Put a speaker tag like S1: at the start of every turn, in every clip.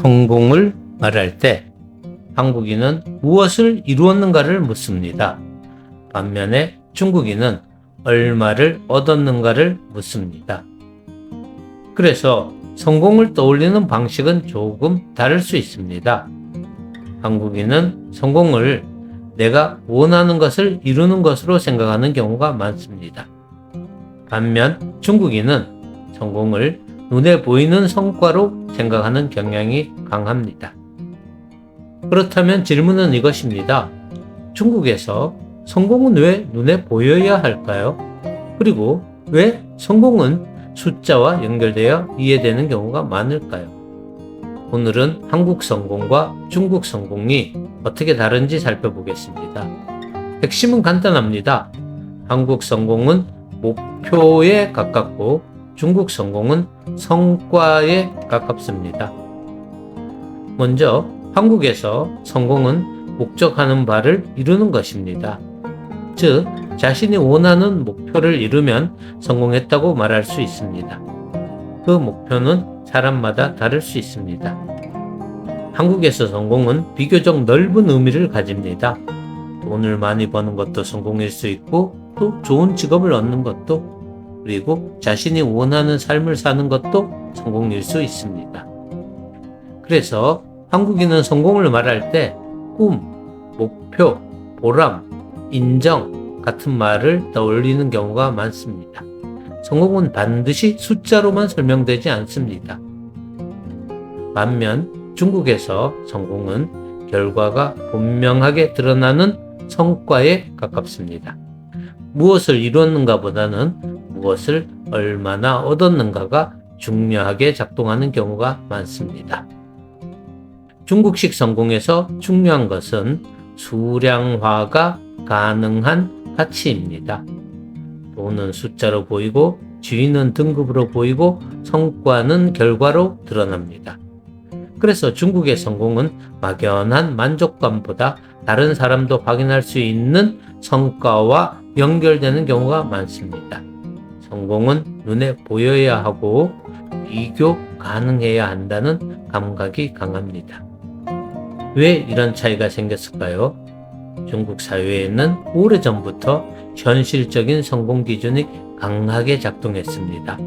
S1: 성공을 말할 때 한국인은 무엇을 이루었는가를 묻습니다. 반면에 중국인은 얼마를 얻었는가를 묻습니다. 그래서 성공을 떠올리는 방식은 조금 다를 수 있습니다. 한국인은 성공을 내가 원하는 것을 이루는 것으로 생각하는 경우가 많습니다. 반면 중국인은 성공을 눈에 보이는 성과로 생각하는 경향이 강합니다. 그렇다면 질문은 이것입니다. 중국에서 성공은 왜 눈에 보여야 할까요? 그리고 왜 성공은 숫자와 연결되어 이해되는 경우가 많을까요? 오늘은 한국 성공과 중국 성공이 어떻게 다른지 살펴보겠습니다. 핵심은 간단합니다. 한국 성공은 목표에 가깝고 중국 성공은 성과에 가깝습니다. 먼저 한국에서 성공은 목적하는 바를 이루는 것입니다. 즉, 자신이 원하는 목표를 이루면 성공했다고 말할 수 있습니다. 그 목표는 사람마다 다를 수 있습니다. 한국에서 성공은 비교적 넓은 의미를 가집니다. 돈을 많이 버는 것도 성공일 수 있고, 또 좋은 직업을 얻는 것도, 그리고 자신이 원하는 삶을 사는 것도 성공일 수 있습니다. 그래서 한국인은 성공을 말할 때 꿈, 목표, 보람, 인정 같은 말을 떠올리는 경우가 많습니다. 성공은 반드시 숫자로만 설명되지 않습니다. 반면 중국에서 성공은 결과가 분명하게 드러나는 성과에 가깝습니다. 무엇을 이뤘는가 보다는 무엇을 얼마나 얻었는가가 중요하게 작동하는 경우가 많습니다. 중국식 성공에서 중요한 것은 수량화가 가능한 가치입니다. 돈은 숫자로 보이고 지위는 등급으로 보이고 성과는 결과로 드러납니다. 그래서 중국의 성공은 막연한 만족감보다 다른 사람도 확인할 수 있는 성과와 연결되는 경우가 많습니다. 성공은 눈에 보여야 하고 비교 가능해야 한다는 감각이 강합니다. 왜 이런 차이가 생겼을까요? 중국 사회에는 오래전부터 현실적인 성공 기준이 강하게 작동했습니다.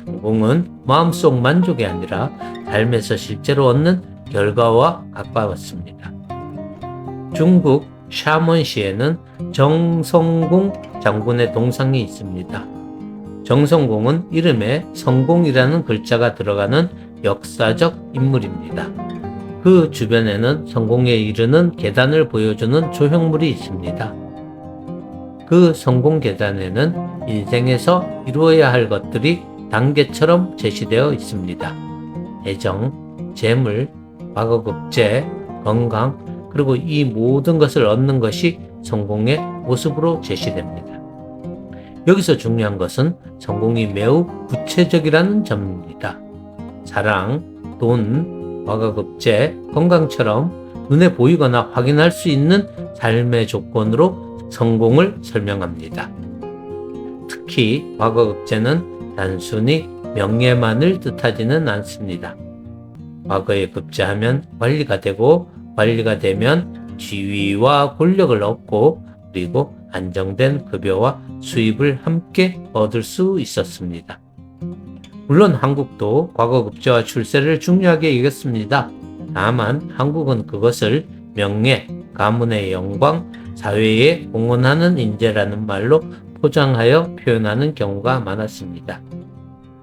S1: 성공은 마음속 만족이 아니라 삶에서 실제로 얻는 결과와 가까웠습니다. 중국 샤먼시에는 정성공 장군의 동상이 있습니다. 정성공은 이름에 성공이라는 글자가 들어가는 역사적 인물입니다. 그 주변에는 성공에 이르는 계단을 보여주는 조형물이 있습니다. 그 성공 계단에는 인생에서 이루어야 할 것들이 단계처럼 제시되어 있습니다. 애정, 재물, 과거급제, 건강, 그리고 이 모든 것을 얻는 것이 성공의 모습으로 제시됩니다. 여기서 중요한 것은 성공이 매우 구체적이라는 점입니다. 사랑, 돈, 과거급제, 건강처럼 눈에 보이거나 확인할 수 있는 삶의 조건으로 성공을 설명합니다. 특히 과거급제는 단순히 명예만을 뜻하지는 않습니다. 과거에 급제하면 관리가 되고 관리가 되면 지위와 권력을 얻고 그리고 안정된 급여와 수입을 함께 얻을 수 있었습니다. 물론 한국도 과거급제와 출세를 중요하게 여겼습니다. 다만 한국은 그것을 명예, 가문의 영광, 사회에 공헌하는 인재라는 말로 포장하여 표현하는 경우가 많았습니다.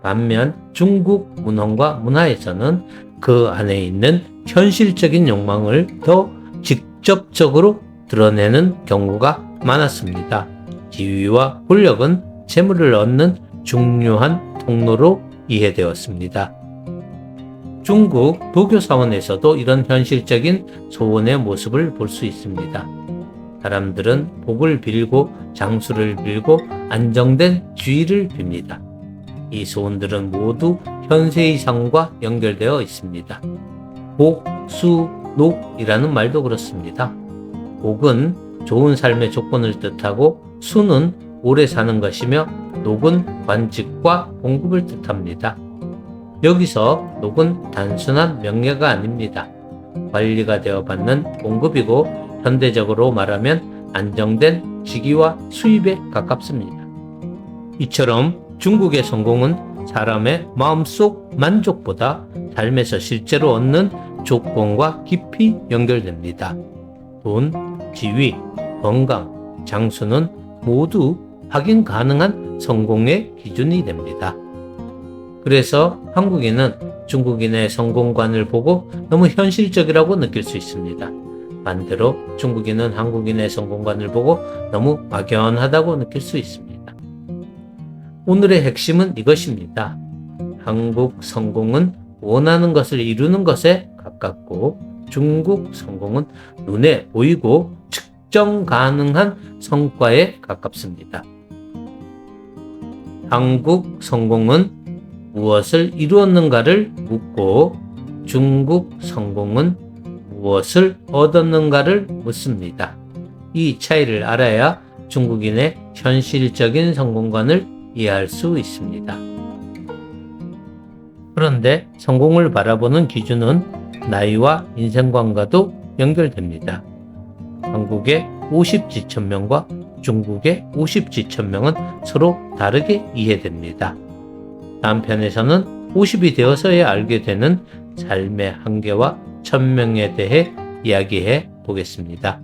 S1: 반면 중국 문헌과 문화에서는 그 안에 있는 현실적인 욕망을 더 직접적으로 드러내는 경우가 많았습니다. 지위와 권력은 재물을 얻는 중요한 통로로 이해되었습니다. 중국 도교사원에서도 이런 현실적인 소원의 모습을 볼 수 있습니다. 사람들은 복을 빌고 장수를 빌고 안정된 주의를 빕니다. 이 소원들은 모두 현세이상과 연결되어 있습니다. 복, 수, 녹이라는 말도 그렇습니다. 복은 좋은 삶의 조건을 뜻하고 수는 오래 사는 것이며 녹은 관직과 공급을 뜻합니다. 여기서 녹은 단순한 명예가 아닙니다. 관리가 되어받는 공급이고 현대적으로 말하면 안정된 직위와 수입에 가깝습니다. 이처럼 중국의 성공은 사람의 마음속 만족보다 삶에서 실제로 얻는 조건과 깊이 연결됩니다. 돈, 지위, 건강, 장수는 모두 확인 가능한 성공의 기준이 됩니다. 그래서 한국인은 중국인의 성공관을 보고 너무 현실적이라고 느낄 수 있습니다. 반대로 중국인은 한국인의 성공관을 보고 너무 막연하다고 느낄 수 있습니다. 오늘의 핵심은 이것입니다. 한국 성공은 원하는 것을 이루는 것에 가깝고 중국 성공은 눈에 보이고 측정 가능한 성과에 가깝습니다. 한국 성공은 무엇을 이루었는가를 묻고 중국 성공은 무엇을 얻었는가를 묻습니다. 이 차이를 알아야 중국인의 현실적인 성공관을 이해할 수 있습니다. 그런데 성공을 바라보는 기준은 나이와 인생관과도 연결됩니다. 한국의 50지천명과 중국의 50지천명은 서로 다르게 이해됩니다. 다음 편에서는 50이 되어서야 알게 되는 삶의 한계와 천명에 대해 이야기해 보겠습니다.